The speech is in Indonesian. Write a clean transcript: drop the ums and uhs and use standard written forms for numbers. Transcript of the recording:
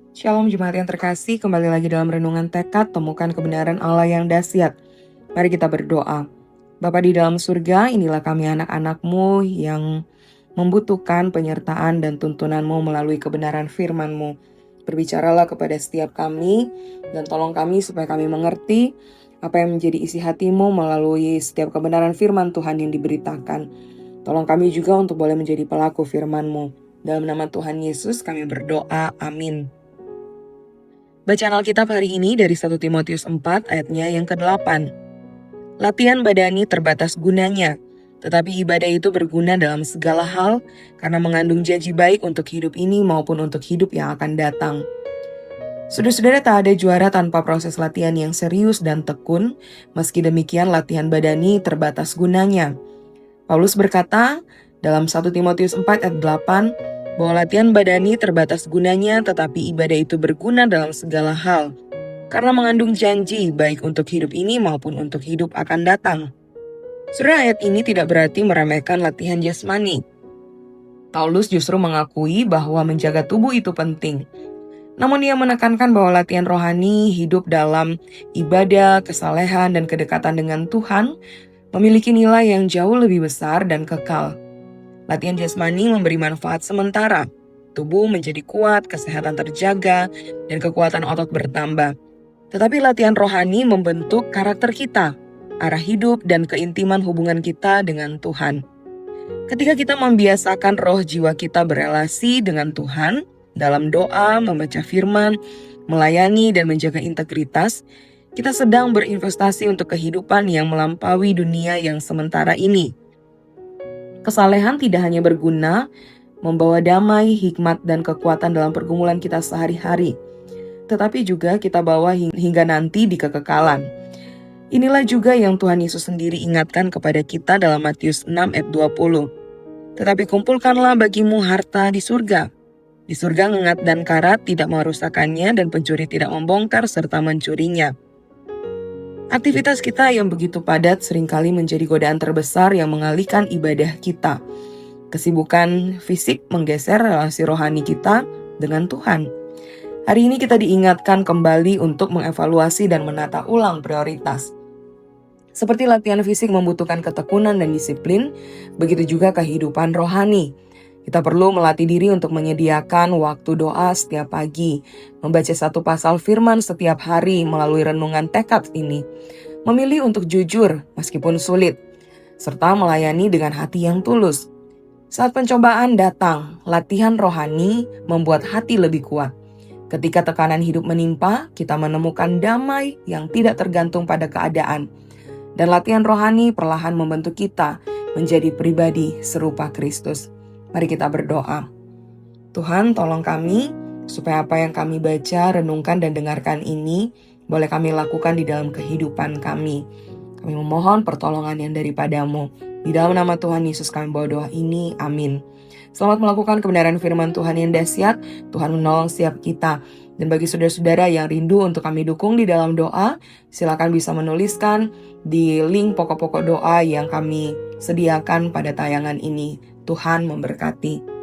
Shalom Jemaat yang terkasih, kembali lagi dalam Renungan Tekad, temukan kebenaran Allah yang dahsyat. Mari kita berdoa. Bapa di dalam surga, inilah kami anak-anak-Mu yang membutuhkan penyertaan dan tuntunan-Mu melalui kebenaran firman-Mu. Berbicaralah kepada setiap kami, dan tolong kami supaya kami mengerti apa yang menjadi isi hati-Mu melalui setiap kebenaran firman Tuhan yang diberitakan. Tolong kami juga untuk boleh menjadi pelaku firman-Mu. Dalam nama Tuhan Yesus kami berdoa, amin. Bacaan Alkitab hari ini dari 1 Timotius 4 ayatnya yang ke-8. Latihan badani terbatas gunanya, tetapi ibadah itu berguna dalam segala hal karena mengandung janji baik untuk hidup ini maupun untuk hidup yang akan datang. Saudara-saudara, tak ada juara tanpa proses latihan yang serius dan tekun, meski demikian latihan badani terbatas gunanya. Paulus berkata dalam 1 Timotius 4 ayat 8, bahwa latihan badani terbatas gunanya, tetapi ibadah itu berguna dalam segala hal, karena mengandung janji baik untuk hidup ini maupun untuk hidup akan datang. Saudara, ayat ini tidak berarti meremehkan latihan jasmani. Paulus justru mengakui bahwa menjaga tubuh itu penting. Namun ia menekankan bahwa latihan rohani hidup dalam ibadah, kesalehan, dan kedekatan dengan Tuhan memiliki nilai yang jauh lebih besar dan kekal. Latihan jasmani memberi manfaat sementara. Tubuh menjadi kuat, kesehatan terjaga, dan kekuatan otot bertambah. Tetapi latihan rohani membentuk karakter kita, arah hidup, dan keintiman hubungan kita dengan Tuhan. Ketika kita membiasakan roh jiwa kita berelasi dengan Tuhan, dalam doa, membaca firman, melayani, dan menjaga integritas, kita sedang berinvestasi untuk kehidupan yang melampaui dunia yang sementara ini. Kesalehan tidak hanya berguna membawa damai, hikmat, dan kekuatan dalam pergumulan kita sehari-hari, tetapi juga kita bawa hingga nanti di kekekalan. Inilah juga yang Tuhan Yesus sendiri ingatkan kepada kita dalam Matius 6 ayat 20. Tetapi kumpulkanlah bagimu harta di surga. Di surga ngengat dan karat tidak merusakkannya, dan pencuri tidak membongkar serta mencurinya. Aktivitas kita yang begitu padat seringkali menjadi godaan terbesar yang mengalihkan ibadah kita. Kesibukan fisik menggeser relasi rohani kita dengan Tuhan. Hari ini kita diingatkan kembali untuk mengevaluasi dan menata ulang prioritas. Seperti latihan fisik membutuhkan ketekunan dan disiplin, begitu juga kehidupan rohani. Kita perlu melatih diri untuk menyediakan waktu doa setiap pagi, membaca satu pasal firman setiap hari melalui renungan tekad ini, memilih untuk jujur meskipun sulit, serta melayani dengan hati yang tulus. Saat pencobaan datang, latihan rohani membuat hati lebih kuat. Ketika tekanan hidup menimpa, kita menemukan damai yang tidak tergantung pada keadaan. Dan latihan rohani perlahan membentuk kita menjadi pribadi serupa Kristus. Mari kita berdoa. Tuhan, tolong kami supaya apa yang kami baca, renungkan, dan dengarkan ini boleh kami lakukan di dalam kehidupan kami. Kami memohon pertolongan yang daripada-Mu. Di dalam nama Tuhan Yesus kami bawa doa ini, amin. Selamat melakukan kebenaran firman Tuhan yang dahsyat. Tuhan menolong setiap kita. Dan bagi saudara-saudara yang rindu untuk kami dukung di dalam doa, silakan bisa menuliskan di link pokok-pokok doa yang kami sediakan pada tayangan ini. Tuhan memberkati.